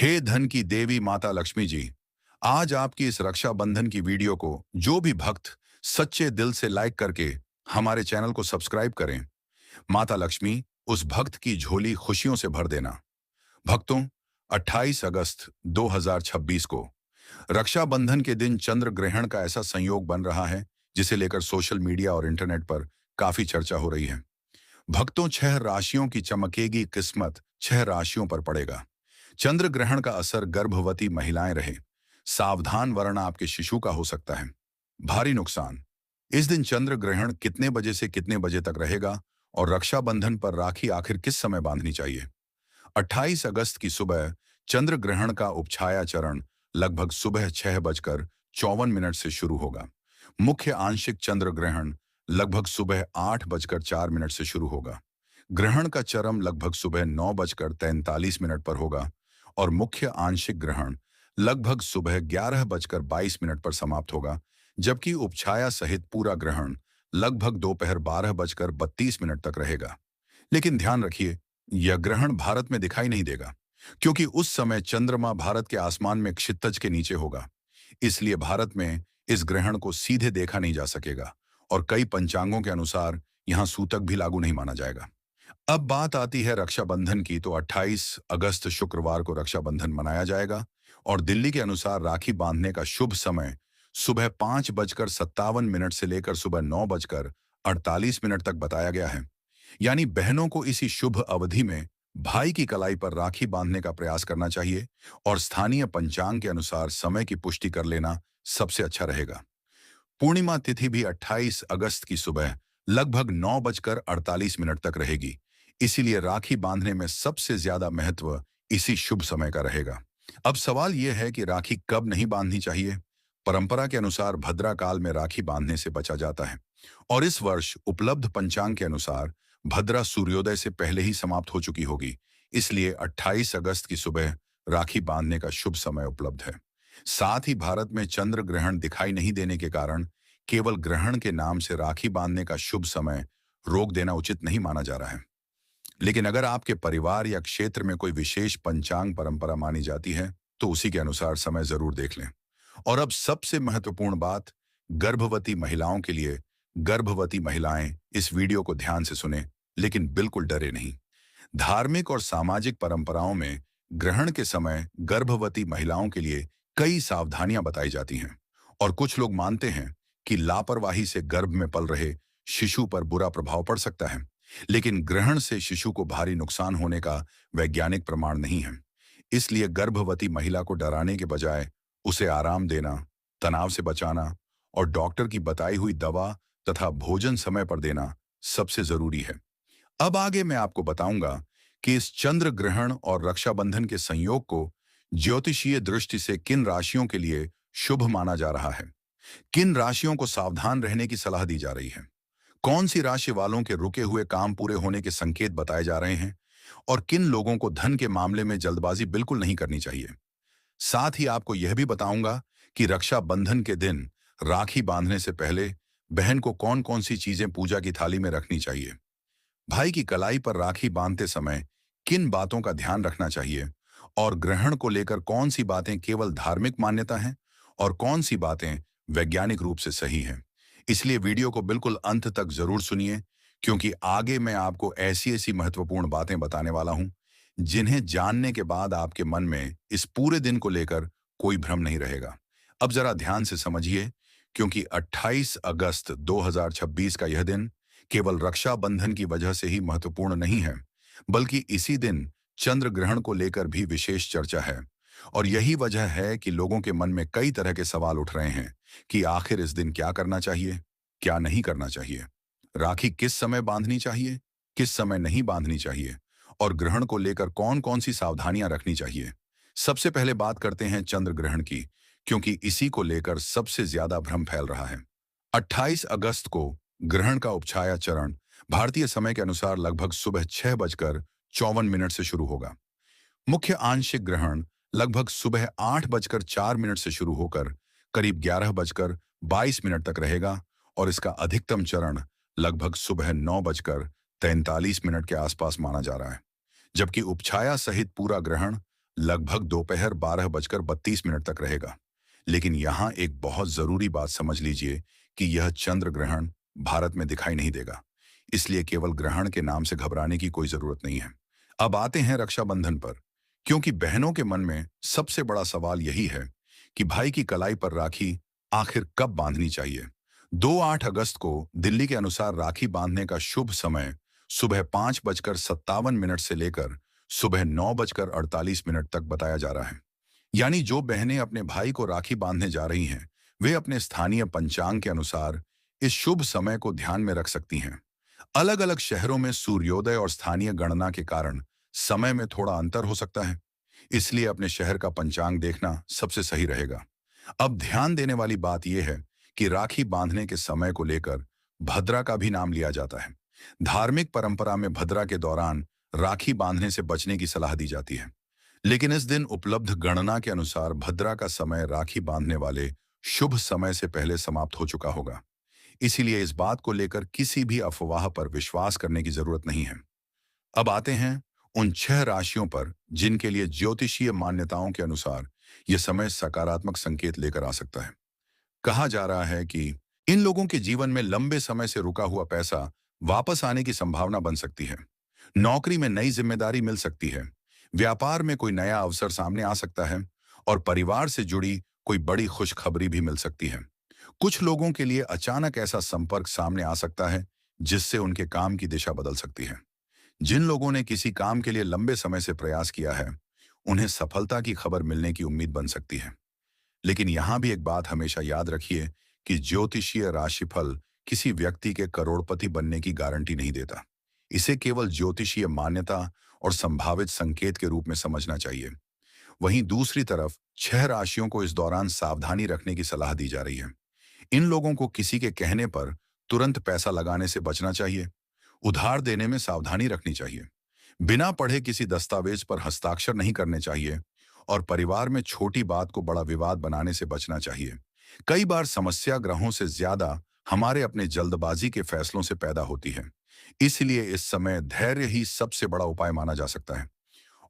हे धन की देवी माता लक्ष्मी जी, आज आपकी इस रक्षाबंधन की वीडियो को जो भी भक्त सच्चे दिल से लाइक करके हमारे चैनल को सब्सक्राइब करें, माता लक्ष्मी उस भक्त की झोली खुशियों से भर देना। भक्तों, 28 अगस्त 2026 को रक्षाबंधन के दिन चंद्र ग्रहण का ऐसा संयोग बन रहा है जिसे लेकर सोशल मीडिया और इंटरनेट पर काफी चर्चा हो रही है। भक्तों, 6 राशियों की चमकेगी किस्मत 6 राशियों पर पड़ेगा। चंद्र ग्रहण का असर गर्भवती महिलाएं रहे सावधान, वरना आपके शिशु का हो सकता है भारी नुकसान। इस दिन चंद्र ग्रहण कितने बजे से कितने बजे तक रहेगा और रक्षाबंधन पर राखी आखिर किस समय बांधनी चाहिए? 28 अगस्त की सुबह चंद्र ग्रहण का उपछाया चरण लगभग सुबह 6:54 से शुरू होगा। मुख्य आंशिक चंद्र ग्रहण लगभग सुबह 8:04 से शुरू होगा। ग्रहण का चरम लगभग सुबह 9:43 पर होगा और मुख्य आंशिक ग्रहण लगभग सुबह 11:22 पर समाप्त होगा, जबकि उपछाया सहित पूरा ग्रहण लगभग दोपहर 12:32 तक रहेगा। लेकिन ध्यान रखिए, यह ग्रहण भारत में दिखाई नहीं देगा, क्योंकि उस समय चंद्रमा भारत के आसमान में क्षितिज के नीचे होगा। इसलिए भारत में इस ग्रहण को सीधे देखा नहीं जा सकेगा और कई पंचांगों के अनुसार यहाँ सूतक भी लागू नहीं माना जाएगा। अब बात आती है रक्षाबंधन की, तो 28 अगस्त शुक्रवार को रक्षाबंधन मनाया जाएगा और दिल्ली के अनुसार राखी बांधने का शुभ समय सुबह 5:57 से लेकर सुबह 9:48 तक बताया गया है। यानी बहनों को इसी शुभ अवधि में भाई की कलाई पर राखी बांधने का प्रयास करना चाहिए और स्थानीय पंचांग के अनुसार समय की पुष्टि कर लेना सबसे अच्छा रहेगा। पूर्णिमा तिथि भी 28 अगस्त की सुबह लगभग 9:48 तक रहेगी। इसीलिए राखी बांधने में सबसे ज्यादा महत्व इसी शुभ समय का रहेगा। अब सवाल यह है कि राखी कब नहीं बांधनी चाहिए? परंपरा के अनुसार भद्रा काल में राखी बांधने से बचा जाता है और इस वर्ष उपलब्ध पंचांग के अनुसार भद्रा सूर्योदय से पहले ही समाप्त हो चुकी होगी। इसलिए 28 अगस्त की सुबह राखी बांधने का शुभ समय उपलब्ध है। साथ ही भारत में चंद्र ग्रहण दिखाई नहीं देने के कारण केवल ग्रहण के नाम से राखी बांधने का शुभ समय रोक देना उचित नहीं माना जा रहा है। लेकिन अगर आपके परिवार या क्षेत्र में कोई विशेष पंचांग परंपरा मानी जाती है, तो उसी के अनुसार समय जरूर देख लें। और अब सबसे महत्वपूर्ण बात, गर्भवती महिलाओं के लिए। गर्भवती महिलाएं इस वीडियो को ध्यान से सुने, लेकिन बिल्कुल डरे नहीं। धार्मिक और सामाजिक परंपराओं में ग्रहण के समय गर्भवती महिलाओं के लिए कई सावधानियां बताई जाती हैं और कुछ लोग मानते हैं कि लापरवाही से गर्भ में पल रहे शिशु पर बुरा प्रभाव पड़ सकता है। लेकिन ग्रहण से शिशु को भारी नुकसान होने का वैज्ञानिक प्रमाण नहीं है। इसलिए गर्भवती महिला को डराने के बजाय उसे आराम देना, तनाव से बचाना और डॉक्टर की बताई हुई दवा तथा भोजन समय पर देना सबसे जरूरी है। अब आगे मैं आपको बताऊंगा कि इस चंद्र ग्रहण और रक्षाबंधन के संयोग को ज्योतिषीय दृष्टि से किन राशियों के लिए शुभ माना जा रहा है, किन राशियों को सावधान रहने की सलाह दी जा रही है, कौन सी राशि वालों के रुके हुए काम पूरे होने के संकेत बताए जा रहे हैं और किन लोगों को धन के मामले में जल्दबाजी बिल्कुल नहीं करनी चाहिए। साथ ही आपको यह भी बताऊंगा कि रक्षाबंधन के दिन राखी बांधने से पहले बहन को कौन कौन सी चीजें पूजा की थाली में रखनी चाहिए, भाई की कलाई पर राखी बांधते समय किन बातों का ध्यान रखना चाहिए और ग्रहण को लेकर कौन सी बातें केवल धार्मिक मान्यता हैं और कौन सी बातें वैज्ञानिक रूप से सही हैं। इसलिए वीडियो को बिल्कुल अंत तक जरूर सुनिए, क्योंकि आगे मैं आपको ऐसी ऐसी महत्वपूर्ण बातें बताने वाला हूं जिन्हें जानने के बाद आपके मन में इस पूरे दिन को लेकर कोई भ्रम नहीं रहेगा। अब जरा ध्यान से समझिए, क्योंकि 28 अगस्त 2026 का यह दिन केवल रक्षाबंधन की वजह से ही महत्वपूर्ण नहीं है, बल्कि इसी दिन चंद्र ग्रहण को लेकर भी विशेष चर्चा है। और यही वजह है कि लोगों के मन में कई तरह के सवाल उठ रहे हैं कि आखिर इस दिन क्या करना चाहिए, क्या नहीं करना चाहिए, राखी किस समय बांधनी चाहिए, किस समय नहीं बांधनी चाहिए और ग्रहण को लेकर कौन कौन सी सावधानियां रखनी चाहिए। सबसे पहले बात करते हैं चंद्र ग्रहण की, क्योंकि इसी को लेकर सबसे ज्यादा भ्रम फैल रहा है। 28 अगस्त को ग्रहण का उपछाया चरण भारतीय समय के अनुसार लगभग सुबह 6:54 से शुरू होगा। मुख्य आंशिक ग्रहण लगभग सुबह 8:04 से शुरू होकर करीब 11:22 तक रहेगा और इसका अधिकतम चरण लगभग सुबह 9:43 के आसपास माना जा रहा है। जबकि उपछाया सहित पूरा ग्रहण लगभग दोपहर 12:32 तक रहेगा। लेकिन यहाँ एक बहुत जरूरी बात समझ लीजिए कि यह चंद्र ग्रहण भारत में दिखाई नहीं देगा। इसलिए केवल ग्रहण के नाम से घबराने की कोई जरूरत नहीं है। अब आते हैं रक्षाबंधन पर, क्योंकि बहनों के मन में सबसे बड़ा सवाल यही है कि भाई की कलाई पर राखी आखिर कब बांधनी चाहिए। 2-8 अगस्त को दिल्ली के अनुसार राखी बांधने का शुभ समय सुबह 5:57 से लेकर सुबह 9:48 तक बताया जा रहा है। यानी जो बहनें अपने भाई को राखी बांधने जा रही हैं, वे अपने स्थानीय पंचांग के अनुसार इस शुभ समय को ध्यान में रख सकती हैं। अलग अलग शहरों में सूर्योदय और स्थानीय गणना के कारण समय में थोड़ा अंतर हो सकता है, इसलिए अपने शहर का पंचांग देखना सबसे सही रहेगा। अब ध्यान देने वाली बात यह है कि राखी बांधने के समय को लेकर भद्रा का भी नाम लिया जाता है। धार्मिक परंपरा में भद्रा के दौरान राखी बांधने से बचने की सलाह दी जाती है। लेकिन इस दिन उपलब्ध गणना के अनुसार भद्रा का समय राखी बांधने वाले शुभ समय से पहले समाप्त हो चुका होगा। इसीलिए इस बात को लेकर किसी भी अफवाह पर विश्वास करने की जरूरत नहीं है। अब आते हैं उन 6 राशियों पर जिनके लिए ज्योतिषीय मान्यताओं के अनुसार यह समय सकारात्मक संकेत लेकर आ सकता है। कहा जा रहा है कि इन लोगों के जीवन में लंबे समय से रुका हुआ पैसा वापस आने की संभावना बन सकती है। नौकरी में नई जिम्मेदारी मिल सकती है। व्यापार में कोई नया अवसर सामने आ सकता है और परिवार से जुड़ी कोई बड़ी खुशखबरी भी मिल सकती है। कुछ लोगों के लिए अचानक ऐसा संपर्क सामने आ सकता है जिससे उनके काम की दिशा बदल सकती है। जिन लोगों ने किसी काम के लिए लंबे समय से प्रयास किया है, उन्हें सफलता की खबर मिलने की उम्मीद बन सकती है। लेकिन यहां भी एक बात हमेशा याद रखिए कि ज्योतिषीय राशिफल किसी व्यक्ति के करोड़पति बनने की गारंटी नहीं देता। इसे केवल ज्योतिषीय मान्यता और संभावित संकेत के रूप में समझना चाहिए। वहीं दूसरी तरफ 6 राशियों को इस दौरान सावधानी रखने की सलाह दी जा रही है। इन लोगों को किसी के कहने पर तुरंत पैसा लगाने से बचना चाहिए। उधार देने में सावधानी रखनी चाहिए। बिना पढ़े किसी दस्तावेज पर हस्ताक्षर नहीं करने चाहिए और परिवार में छोटी बात को बड़ा विवाद बनाने से बचना चाहिए। कई बार समस्या ग्रहों से ज्यादा हमारे अपने जल्दबाजी के फैसलों से पैदा होती है। इसलिए इस समय धैर्य ही सबसे बड़ा उपाय माना जा सकता है।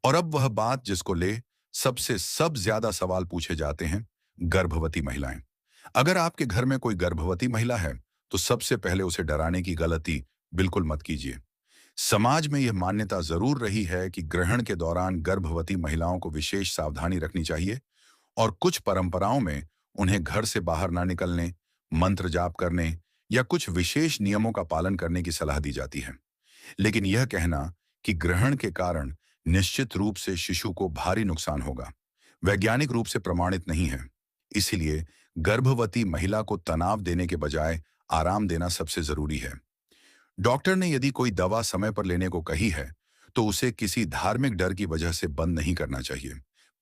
और अब वह बात जिसको ले सब ज्यादा सवाल पूछे जाते हैं, गर्भवती महिलाएं। अगर आपके घर में कोई गर्भवती महिला है, तो सबसे पहले उसे डराने की गलती बिल्कुल मत कीजिए। समाज में यह मान्यता जरूर रही है कि ग्रहण के दौरान गर्भवती महिलाओं को विशेष सावधानी रखनी चाहिए और कुछ परंपराओं में उन्हें घर से बाहर ना निकलने, मंत्र जाप करने या कुछ विशेष नियमों का पालन करने की सलाह दी जाती है। लेकिन यह कहना कि ग्रहण के कारण निश्चित रूप से शिशु को भारी नुकसान होगा, वैज्ञानिक रूप से प्रमाणित नहीं है। इसीलिए गर्भवती महिला को तनाव देने के बजाय आराम देना सबसे जरूरी है। डॉक्टर ने यदि कोई दवा समय पर लेने को कही है, तो उसे किसी धार्मिक डर की वजह से बंद नहीं करना चाहिए।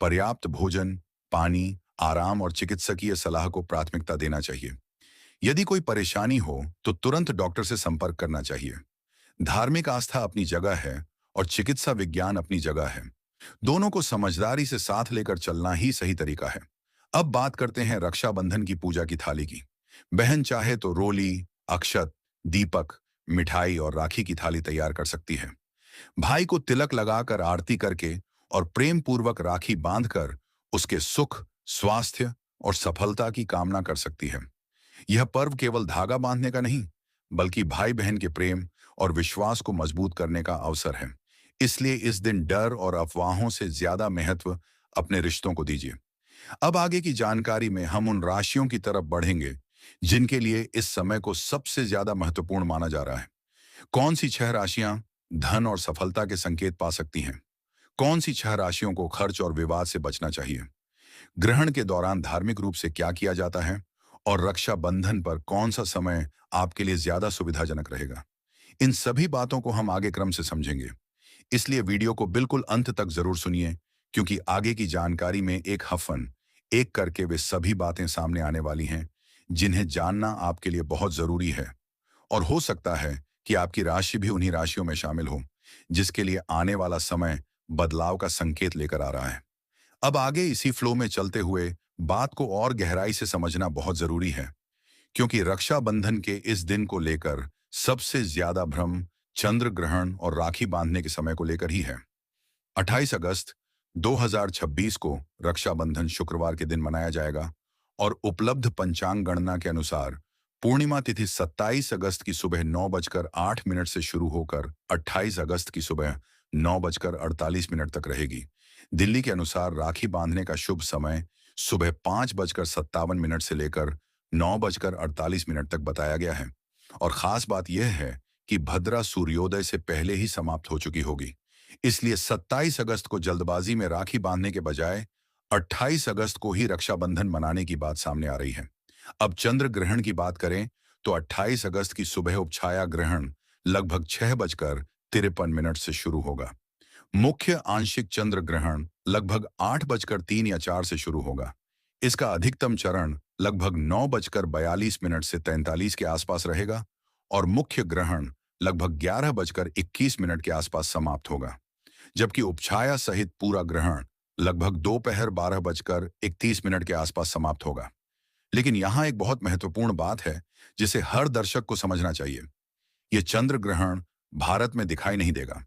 पर्याप्त भोजन, पानी, आराम और चिकित्सकीय सलाह को प्राथमिकता देना चाहिए। यदि कोई परेशानी हो तो तुरंत डॉक्टर से संपर्क करना चाहिए। धार्मिक आस्था अपनी जगह है और चिकित्सा विज्ञान अपनी जगह है। दोनों को समझदारी से साथ लेकर चलना ही सही तरीका है। अब बात करते हैं रक्षाबंधन की पूजा की थाली की। बहन चाहे तो रोली, अक्षत, दीपक, मिठाई और राखी की थाली तैयार कर सकती है। भाई को तिलक लगाकर आरती करके और प्रेम पूर्वक राखी बांधकर उसके सुख, स्वास्थ्य और सफलता की कामना कर सकती है। यह पर्व केवल धागा बांधने का नहीं, बल्कि भाई बहन के प्रेम और विश्वास को मजबूत करने का अवसर है। इसलिए इस दिन डर और अफवाहों से ज्यादा महत्व अपने रिश्तों को दीजिए। अब आगे की जानकारी में हम उन राशियों की तरफ बढ़ेंगे जिनके लिए इस समय को सबसे ज्यादा महत्वपूर्ण माना जा रहा है। कौन सी 6 राशियां धन और सफलता के संकेत पा सकती हैं? कौन सी 6 राशियों को खर्च और विवाद से बचना चाहिए? ग्रहण के दौरान धार्मिक रूप से क्या किया जाता है? और रक्षाबंधन पर कौन सा समय आपके लिए ज्यादा सुविधाजनक रहेगा? इन सभी बातों को हम आगे क्रम से समझेंगे। इसलिए वीडियो को बिल्कुल अंत तक जरूर सुनिए, क्योंकि आगे की जानकारी में एक हफन एक करके वे सभी बातें सामने आने वाली हैं जिन्हें जानना आपके लिए बहुत जरूरी है। और हो सकता है कि आपकी राशि भी उन्हीं राशियों में शामिल हो जिसके लिए आने वाला समय बदलाव का संकेत लेकर आ रहा है। अब आगे इसी फ्लो में चलते हुए बात को और गहराई से समझना बहुत जरूरी है, क्योंकि रक्षाबंधन के इस दिन को लेकर सबसे ज्यादा भ्रम चंद्र ग्रहण और राखी बांधने के समय को लेकर ही है। 28 अगस्त 2026 को रक्षाबंधन शुक्रवार के दिन मनाया जाएगा और उपलब्ध पंचांग गणना के अनुसार पूर्णिमा तिथि 27 अगस्त की सुबह 9:08 से शुरू होकर 28 अगस्त की सुबह 9:48 तक रहेगी। दिल्ली के अनुसार राखी बांधने का शुभ समय सुबह 5:57 से लेकर 9:48 तक बताया गया है और खास बात यह है कि भद्रा सूर्योदय से पहले ही समाप्त हो चुकी होगी। इसलिए 27 अगस्त को जल्दबाजी में राखी बांधने के बजाय 28 अगस्त को ही रक्षाबंधन मनाने की बात सामने आ रही है। अब चंद्र ग्रहण की बात करें तो 28 अगस्त की सुबह उपछाया ग्रहण लगभग 6:53 से शुरू होगा। मुख्य आंशिक चंद्र ग्रहण लगभग 8:03 या 4 से शुरू होगा। इसका अधिकतम चरण लगभग 9:42 से 43 के आसपास रहेगा और मुख्य ग्रहण लगभग 11:21 के आसपास समाप्त होगा, जबकि उपछाया सहित पूरा ग्रहण लगभग दोपहर 12:31 के आसपास समाप्त होगा। लेकिन यहाँ एक बहुत महत्वपूर्ण बात है जिसे हर दर्शक को समझना चाहिए। ये चंद्र ग्रहण भारत में दिखाई नहीं देगा,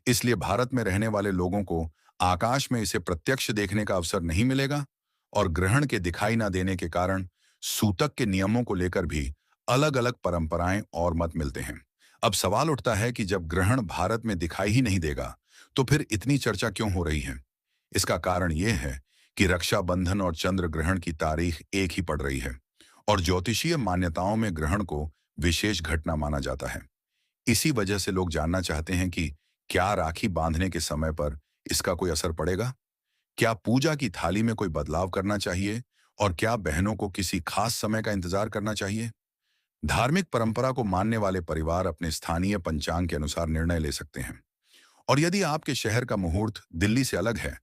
इसलिए भारत में रहने वाले लोगों को आकाश में इसे प्रत्यक्ष देखने का अवसर नहीं मिलेगा और ग्रहण के दिखाई न देने के कारण सूतक के नियमों को लेकर भी अलग-अलग परंपराएं और मत मिलते हैं। अब सवाल उठता है कि जब ग्रहण भारत में दिखाई ही नहीं देगा, तो फिर इतनी चर्चा क्यों हो रही है? इसका कारण यह है कि रक्षाबंधन और चंद्र ग्रहण की तारीख एक ही पड़ रही है और ज्योतिषीय मान्यताओं में ग्रहण को विशेष घटना माना जाता है। इसी वजह से लोग जानना चाहते हैं कि क्या राखी बांधने के समय पर इसका कोई असर पड़ेगा? क्या पूजा की थाली में कोई बदलाव करना चाहिए और क्या बहनों को किसी खास समय का इंतजार करना चाहिए? धार्मिक परंपरा को मानने वाले परिवार अपने स्थानीय पंचांग के अनुसार निर्णय ले सकते हैं और यदि आपके शहर का मुहूर्त दिल्ली से अलग है,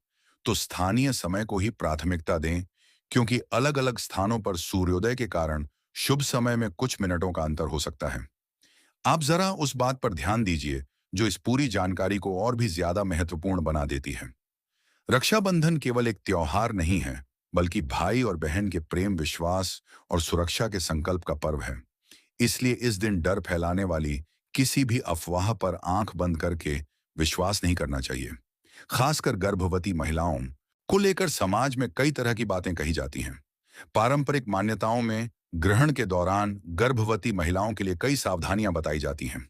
तो स्थानीय समय को ही प्राथमिकता दें, क्योंकि अलग-अलग स्थानों पर सूर्योदय के कारण शुभ समय में कुछ मिनटों का अंतर हो सकता है। आप जरा उस बात पर ध्यान दीजिए जो इस पूरी जानकारी को और भी ज्यादा महत्वपूर्ण बना देती है। रक्षाबंधन केवल एक त्योहार नहीं है, बल्कि भाई और बहन के प्रेम, विश्वास और सुरक्षा के संकल्प का पर्व है। इसलिए इस दिन डर फैलाने वाली किसी भी अफवाह पर आंख बंद करके विश्वास नहीं करना चाहिए। खासकर गर्भवती महिलाओं को लेकर समाज में कई तरह की बातें कही जाती हैं। पारंपरिक मान्यताओं में ग्रहण के दौरान गर्भवती महिलाओं के लिए कई सावधानियां बताई जाती हैं,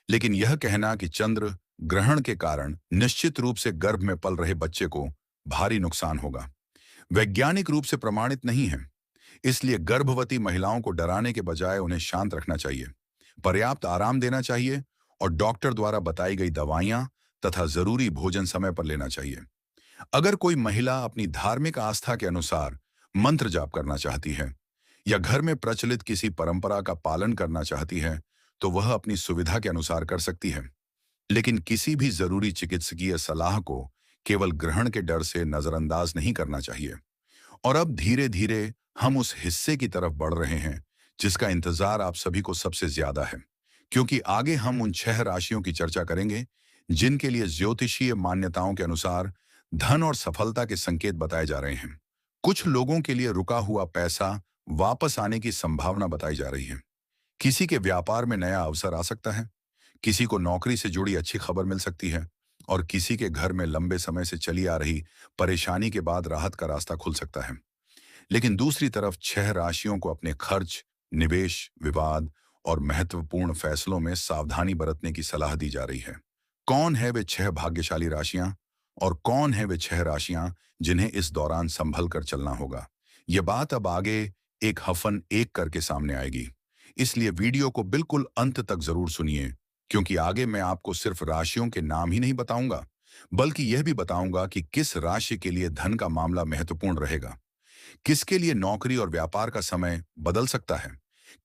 लेकिन यह कहना कि चंद्र ग्रहण के कारण निश्चित रूप से गर्भ में पल रहे बच्चे को भारी नुकसान होगा, वैज्ञानिक रूप से प्रमाणित नहीं है। इसलिए गर्भवती महिलाओं को डराने के बजाय उन्हें शांत रखना चाहिए, पर्याप्त आराम देना चाहिए और डॉक्टर द्वारा बताई गई दवाइयां तथा जरूरी भोजन समय पर लेना चाहिए। अगर कोई महिला अपनी धार्मिक आस्था के अनुसार मंत्र जाप करना चाहती है या घर में प्रचलित किसी परंपरा का पालन करना चाहती है, तो वह अपनी सुविधा के अनुसार कर सकती है। लेकिन किसी भी जरूरी चिकित्सकीय सलाह को केवल ग्रहण के डर से नजरअंदाज नहीं करना चाहिए। और अब धीरे धीरे हम उस हिस्से की तरफ बढ़ रहे हैं जिसका इंतजार आप सभी को सबसे ज्यादा है, क्योंकि आगे हम उन 6 राशियों की चर्चा करेंगे जिनके लिए ज्योतिषीय मान्यताओं के अनुसार धन और सफलता के संकेत बताए जा रहे हैं। कुछ लोगों के लिए रुका हुआ पैसा वापस आने की संभावना बताई जा रही है। किसी के व्यापार में नया अवसर आ सकता है, किसी को नौकरी से जुड़ी अच्छी खबर मिल सकती है और किसी के घर में लंबे समय से चली आ रही परेशानी के बाद राहत का रास्ता खुल सकता है। लेकिन दूसरी तरफ 6 राशियों को अपने खर्च, निवेश, विवाद और महत्वपूर्ण फैसलों में सावधानी बरतने की सलाह दी जा रही है। कौन है वे 6 भाग्यशाली राशियां और कौन है वे 6 राशियां जिन्हें इस दौरान संभल कर चलना होगा? ये बात अब आगे एक हफन एक करके सामने आएगी, इसलिए वीडियो को बिल्कुल अंत तक जरूर सुनिए, क्योंकि आगे मैं आपको सिर्फ राशियों के नाम ही नहीं बताऊंगा, बल्कि यह भी बताऊंगा कि किस राशि के लिए धन का मामला महत्वपूर्ण रहेगा, किसके लिए नौकरी और व्यापार का समय बदल सकता है,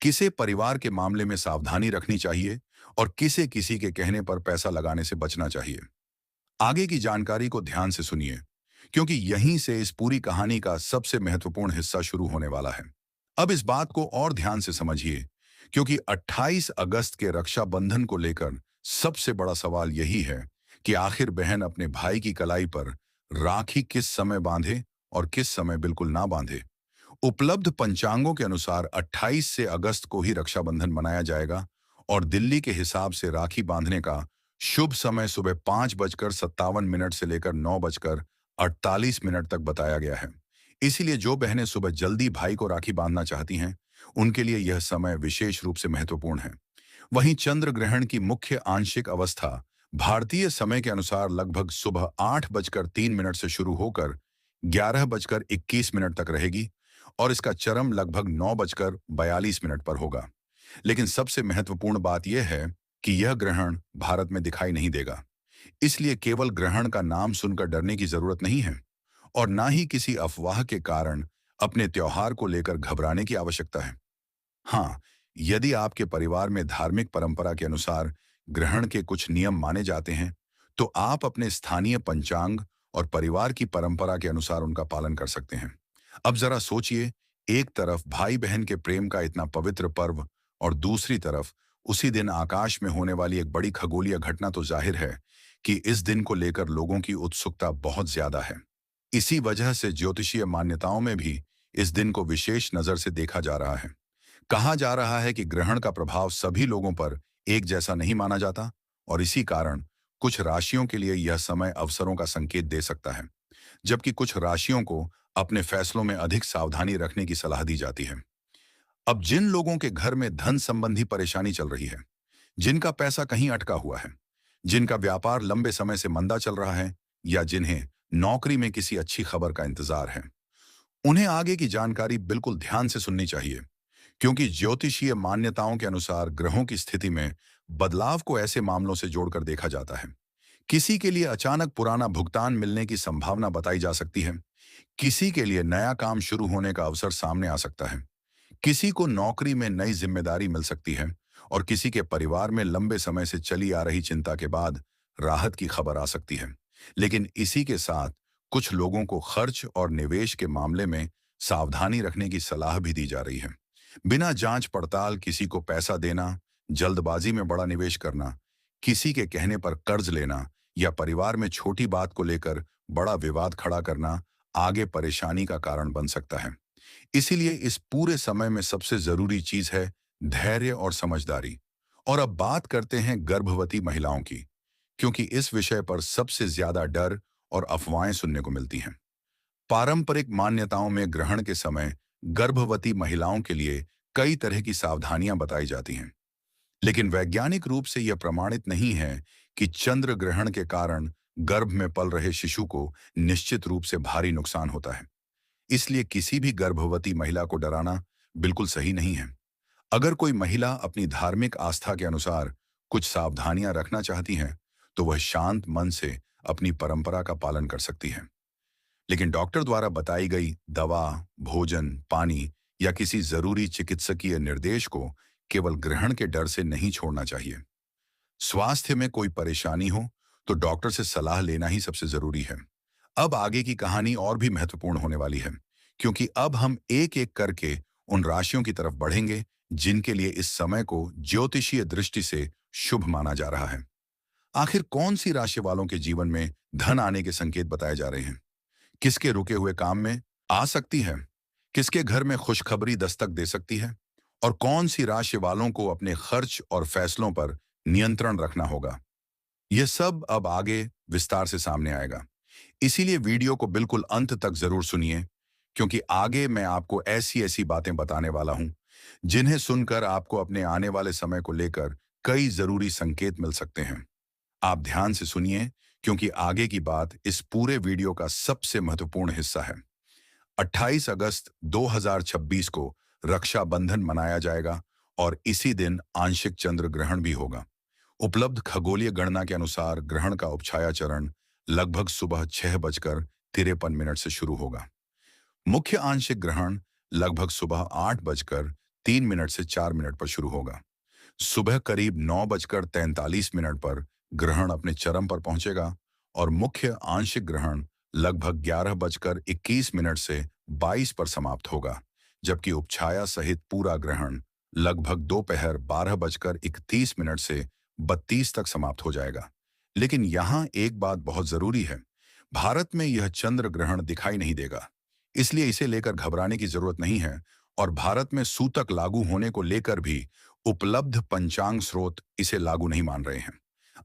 किसे परिवार के मामले में सावधानी रखनी चाहिए और किसे किसी के कहने पर पैसा लगाने से बचना चाहिए। आगे की जानकारी को ध्यान से सुनिए, क्योंकि यहीं से इस पूरी कहानी का सबसे महत्वपूर्ण हिस्सा शुरू होने वाला है। अब इस बात को और ध्यान से समझिए, क्योंकि 28 अगस्त के रक्षाबंधन को लेकर सबसे बड़ा सवाल यही है कि आखिर बहन अपने भाई की कलाई पर राखी किस समय बांधे और किस समय बिल्कुल ना बांधे। उपलब्ध पंचांगों के अनुसार 28 से अगस्त को ही रक्षाबंधन मनाया जाएगा और दिल्ली के हिसाब से राखी बांधने का शुभ समय सुबह 5:57 से लेकर 48 मिनट तक बताया गया है। इसीलिए जो बहनें सुबह जल्दी भाई को राखी बांधना चाहती हैं, उनके लिए यह समय विशेष रूप से महत्वपूर्ण है। वहीं चंद्र ग्रहण की मुख्य आंशिक अवस्था भारतीय समय के अनुसार लगभग सुबह 8:03 से शुरू होकर 11:21 तक रहेगी और इसका चरम लगभग 9:42 पर होगा। लेकिन सबसे महत्वपूर्ण बात यह है कि यह ग्रहण भारत में दिखाई नहीं देगा। इसलिए केवल ग्रहण का नाम सुनकर डरने की जरूरत नहीं है और ना ही किसी अफवाह के कारण अपने त्योहार को लेकर घबराने की आवश्यकता है। हाँ, यदि आपके परिवार में धार्मिक परंपरा के अनुसार ग्रहण के कुछ नियम माने जाते हैं, तो आप अपने स्थानीय पंचांग और परिवार की परंपरा के अनुसार उनका पालन कर सकते हैं। अब जरा सोचिए, एक तरफ भाई बहन के प्रेम का इतना पवित्र पर्व और दूसरी तरफ उसी दिन आकाश में होने वाली एक बड़ी खगोलीय घटना, तो जाहिर है कि इस दिन को लेकर लोगों की उत्सुकता बहुत ज्यादा है। इसी वजह से ज्योतिषीय मान्यताओं में भी इस दिन को विशेष नजर से देखा जा रहा है। कहा जा रहा है कि ग्रहण का प्रभाव सभी लोगों पर एक जैसा नहीं माना जाता और इसी कारण कुछ राशियों के लिए यह समय अवसरों का संकेत दे सकता है, जबकि कुछ राशियों को अपने फैसलों में अधिक सावधानी रखने की सलाह दी जाती है। अब जिन लोगों के घर में धन संबंधी परेशानी चल रही है, जिनका पैसा कहीं अटका हुआ है, जिनका व्यापार लंबे समय से मंदा चल रहा है या जिन्हें नौकरी में किसी अच्छी खबर का इंतजार है, उन्हें आगे की जानकारी बिल्कुल ध्यान से सुननी चाहिए, क्योंकि ज्योतिषीय मान्यताओं के अनुसार ग्रहों की स्थिति में बदलाव को ऐसे मामलों से जोड़कर देखा जाता है। किसी के लिए अचानक पुराना भुगतान मिलने की संभावना बताई जा सकती है, किसी के लिए नया काम शुरू होने का अवसर सामने आ सकता है, किसी को नौकरी में नई जिम्मेदारी मिल सकती है और किसी के परिवार में लंबे समय से चली आ रही चिंता के बाद राहत की खबर आ सकती है। लेकिन इसी के साथ कुछ लोगों को खर्च और निवेश के मामले में सावधानी रखने की सलाह भी दी जा रही है। बिना जांच पड़ताल किसी को पैसा देना, जल्दबाजी में बड़ा निवेश करना, किसी के कहने पर कर्ज लेना या परिवार में छोटी बात को लेकर बड़ा विवाद खड़ा करना आगे परेशानी का कारण बन सकता है। इसीलिए इस पूरे समय में सबसे जरूरी चीज है धैर्य और समझदारी। और अब बात करते हैं गर्भवती महिलाओं की, क्योंकि इस विषय पर सबसे ज्यादा डर और अफवाहें सुनने को मिलती हैं। पारंपरिक मान्यताओं में ग्रहण के समय गर्भवती महिलाओं के लिए कई तरह की सावधानियां बताई जाती हैं, लेकिन वैज्ञानिक रूप से यह प्रमाणित नहीं है कि चंद्र ग्रहण के कारण गर्भ में पल रहे शिशु को निश्चित रूप से भारी नुकसान होता है। इसलिए किसी भी गर्भवती महिला को डराना बिल्कुल सही नहीं है। अगर कोई महिला अपनी धार्मिक आस्था के अनुसार कुछ सावधानियां रखना चाहती है, तो वह शांत मन से अपनी परंपरा का पालन कर सकती है। लेकिन डॉक्टर द्वारा बताई गई दवा, भोजन, पानी या किसी जरूरी चिकित्सकीय निर्देश को केवल ग्रहण के डर से नहीं छोड़ना चाहिए। स्वास्थ्य में कोई परेशानी हो तो डॉक्टर से सलाह लेना ही सबसे जरूरी है। अब आगे की कहानी और भी महत्वपूर्ण होने वाली है, क्योंकि अब हम एक एक करके उन राशियों की तरफ बढ़ेंगे जिनके लिए इस समय को ज्योतिषीय दृष्टि से शुभ माना जा रहा है। आखिर कौन सी राशि वालों के जीवन में धन आने के संकेत बताए जा रहे हैं? किसके रुके हुए काम में आ सकती है? किसके घर में खुशखबरी दस्तक दे सकती है? और कौन सी राशि वालों को अपने खर्च और फैसलों पर नियंत्रण रखना होगा? यह सब अब आगे विस्तार से सामने आएगा। इसीलिए वीडियो को बिल्कुल अंत तक जरूर सुनिए, क्योंकि आगे मैं आपको ऐसी ऐसी बातें बताने वाला हूं जिन्हें सुनकर आपको अपने आने वाले समय को लेकर कई जरूरी संकेत मिल सकते हैं। आप ध्यान से सुनिए, क्योंकि आगे की बात इस पूरे वीडियो का सबसे महत्वपूर्ण हिस्सा है। 28 अगस्त 2026 को रक्षाबंधन मनाया जाएगा और इसी दिन आंशिक चंद्र ग्रहण भी होगा। उपलब्ध खगोलीय गणना के अनुसार ग्रहण का उपछाया चरण लगभग सुबह 6:53 से शुरू होगा। मुख्य आंशिक ग्रहण लगभग सुबह 8:03 से 4 पर शुरू होगा। सुबह करीब 9:43 पर ग्रहण अपने चरम पर पहुंचेगा और मुख्य आंशिक ग्रहण लगभग 11:21 से 22 पर समाप्त होगा, जबकि उपछाया सहित पूरा ग्रहण लगभग दोपहर 12:31 से 32 तक समाप्त हो जाएगा। लेकिन यहाँ एक बात बहुत जरूरी है, भारत में यह चंद्र ग्रहण दिखाई नहीं देगा, इसलिए इसे लेकर घबराने की जरूरत नहीं है और भारत में सूतक लागू होने को लेकर भी उपलब्ध पंचांग स्रोत इसे लागू नहीं मान रहे हैं।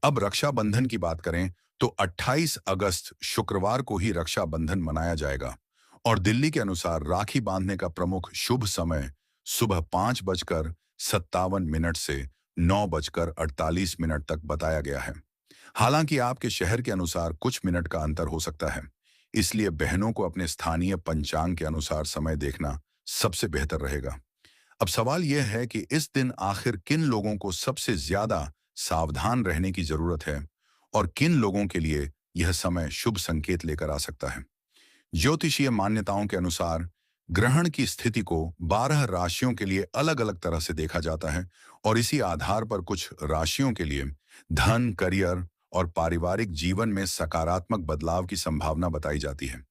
अब रक्षाबंधन की बात करें तो 28 अगस्त शुक्रवार को ही रक्षाबंधन मनाया जाएगा और दिल्ली के अनुसार राखी बांधने का प्रमुख शुभ समय सुबह 5:57 से 9:48 तक बताया गया है। हालांकि आपके शहर के अनुसार कुछ मिनट का अंतर हो सकता है, इसलिए बहनों को अपने स्थानीय पंचांग के अनुसार समय देखना सबसे बेहतर रहेगा। अब सवाल यह है कि इस दिन आखिर किन लोगों को सबसे ज्यादा सावधान रहने की जरूरत है और किन लोगों के लिए यह समय शुभ संकेत लेकर आ सकता है। ज्योतिषीय मान्यताओं के अनुसार ग्रहण की स्थिति को 12 राशियों के लिए अलग अलग तरह से देखा जाता है और इसी आधार पर कुछ राशियों के लिए धन, करियर और पारिवारिक जीवन में सकारात्मक बदलाव की संभावना बताई जाती है,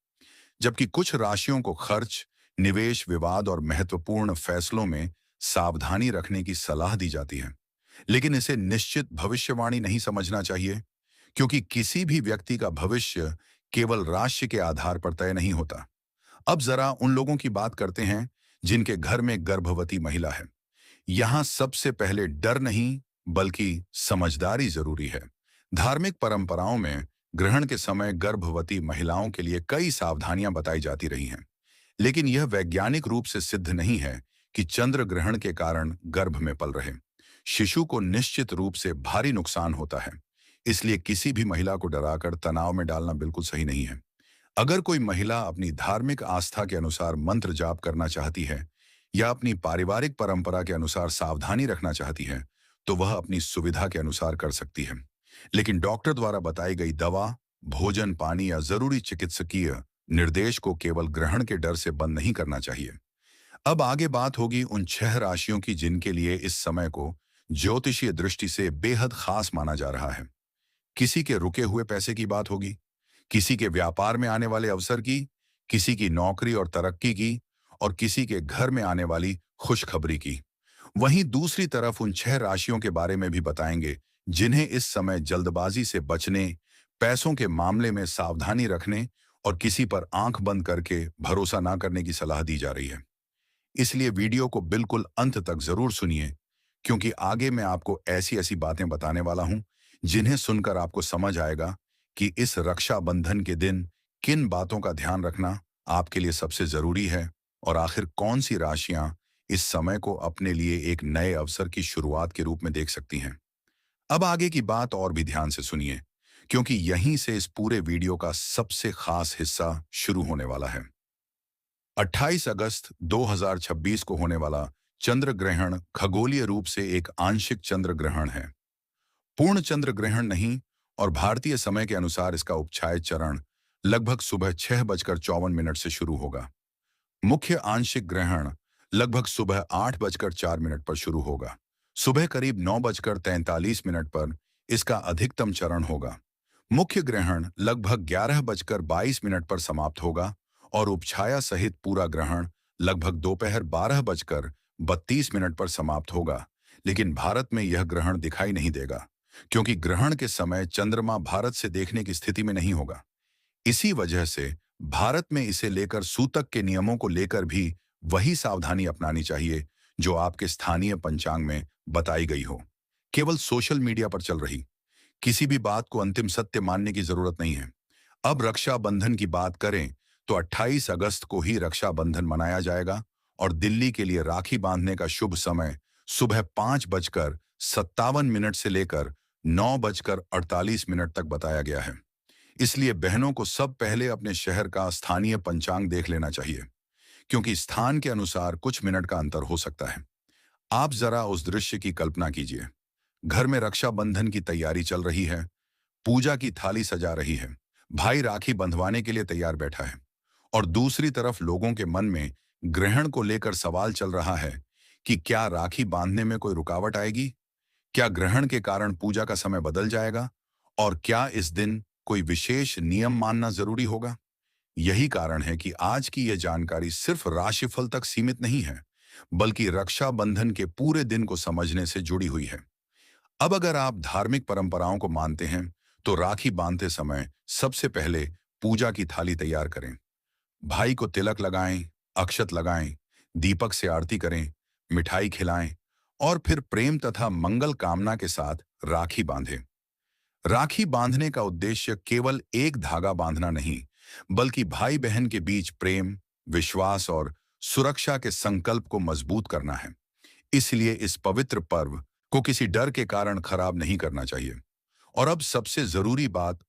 जबकि कुछ राशियों को खर्च, निवेश, विवाद और महत्वपूर्ण फैसलों में सावधानी रखने की सलाह दी जाती है। लेकिन इसे निश्चित भविष्यवाणी नहीं समझना चाहिए, क्योंकि किसी भी व्यक्ति का भविष्य केवल राशि के आधार पर तय नहीं होता। अब जरा उन लोगों की बात करते हैं जिनके घर में गर्भवती महिला है। यहां सबसे पहले डर नहीं बल्कि समझदारी जरूरी है। धार्मिक परंपराओं में ग्रहण के समय गर्भवती महिलाओं के लिए कई सावधानियां बताई जाती रही हैं, लेकिन यह वैज्ञानिक रूप से सिद्ध नहीं है कि चंद्र ग्रहण के कारण गर्भ में पल रहे शिशु को निश्चित रूप से भारी नुकसान होता है। इसलिए किसी भी महिला को डराकर तनाव में डालना बिल्कुल सही नहीं है। अगर कोई महिला अपनी धार्मिक आस्था के अनुसार मंत्र जाप करना चाहती है या अपनी पारिवारिक परंपरा के अनुसार सावधानी रखना चाहती है, तो वह अपनी सुविधा के अनुसार कर सकती है। लेकिन डॉक्टर द्वारा बताई गई दवा, भोजन, पानी या जरूरी चिकित्सकीय निर्देश को केवल ग्रहण के डर से बंद नहीं करना चाहिए। अब आगे बात होगी उन 6 राशियों की जिनके लिए इस समय को ज्योतिषीय दृष्टि से बेहद खास माना जा रहा है। किसी के रुके हुए पैसे की बात होगी, किसी के व्यापार में आने वाले अवसर की, किसी की नौकरी और तरक्की की और किसी के घर में आने वाली खुशखबरी की। वहीं दूसरी तरफ उन 6 राशियों के बारे में भी बताएंगे जिन्हें इस समय जल्दबाजी से बचने, पैसों के मामले में सावधानी रखने और किसी पर आंख बंद करके भरोसा ना करने की सलाह दी जा रही है। इसलिए वीडियो को बिल्कुल अंत तक जरूर सुनिए, क्योंकि आगे मैं आपको ऐसी ऐसी बातें बताने वाला हूं जिन्हें सुनकर आपको समझ आएगा कि इस रक्षाबंधन के दिन किन बातों का ध्यान रखना आपके लिए सबसे जरूरी है और आखिर कौन सी राशियां इस समय को अपने लिए एक नए अवसर की शुरुआत के रूप में देख सकती हैं। अब आगे की बात और भी ध्यान से सुनिए, क्योंकि यहीं से इस पूरे वीडियो का सबसे खास हिस्सा शुरू होने वाला है। 28 अगस्त 2026 को होने वाला चंद्र ग्रहण खगोलीय रूप से एक आंशिक चंद्र ग्रहण है, पूर्ण चंद्र ग्रहण नहीं, और भारतीय समय के अनुसार इसका उपछाया चरण लगभग सुबह 6:54 से शुरू होगा। मुख्य आंशिक ग्रहण लगभग सुबह 8:04 पर शुरू होगा। सुबह करीब 9:43 पर इसका अधिकतम चरण होगा। मुख्य ग्रहण लगभग 11:22 पर समाप्त होगा और उपछाया सहित पूरा ग्रहण लगभग दोपहर 12:32 पर समाप्त होगा। लेकिन भारत में यह ग्रहण दिखाई नहीं देगा, क्योंकि ग्रहण के समय चंद्रमा भारत से देखने की स्थिति में नहीं होगा। इसी वजह से भारत में इसे लेकर सूतक के नियमों को लेकर भी वही सावधानी अपनानी चाहिए जो आपके स्थानीय पंचांग में बताई गई हो। केवल सोशल मीडिया पर चल रही किसी भी बात को अंतिम सत्य मानने की जरूरत नहीं है। अब रक्षाबंधन की बात करें तो 28 अगस्त को ही रक्षाबंधन मनाया जाएगा और दिल्ली के लिए राखी बांधने का शुभ समय सुबह 5:57 से लेकर 9:48 तक बताया गया है। इसलिए बहनों को सब पहले अपने शहर का स्थानीय पंचांग देख लेना चाहिए, क्योंकि स्थान के अनुसार कुछ मिनट का अंतर हो सकता है। आप जरा उस दृश्य की कल्पना कीजिए। घर में रक्षाबंधन की तैयारी चल रही है, पूजा की थाली सजा रही है, भाई राखी बंधवाने के लिए तैयार बैठा है और दूसरी तरफ लोगों के मन में ग्रहण को लेकर सवाल चल रहा है कि क्या राखी बांधने में कोई रुकावट आएगी, क्या ग्रहण के कारण पूजा का समय बदल जाएगा और क्या इस दिन कोई विशेष नियम मानना जरूरी होगा। यही कारण है कि आज की यह जानकारी सिर्फ राशिफल तक सीमित नहीं है, बल्कि रक्षाबंधन के पूरे दिन को समझने से जुड़ी हुई है। अब अगर आप धार्मिक परंपराओं को मानते हैं तो राखी बांधते समय सबसे पहले पूजा की थाली तैयार करें। भाई को तिलक लगाएं, अक्षत लगाएं, दीपक से आरती करें, मिठाई खिलाएं और फिर प्रेम तथा मंगल कामना के साथ राखी बांधें। राखी बांधने का उद्देश्य केवल एक धागा बांधना नहीं, बल्कि भाई बहन के बीच प्रेम, विश्वास और सुरक्षा के संकल्प को मजबूत करना है। इसलिए इस पवित्र पर्व को किसी डर के कारण खराब नहीं करना चाहिए। और अब सबसे जरूरी बात,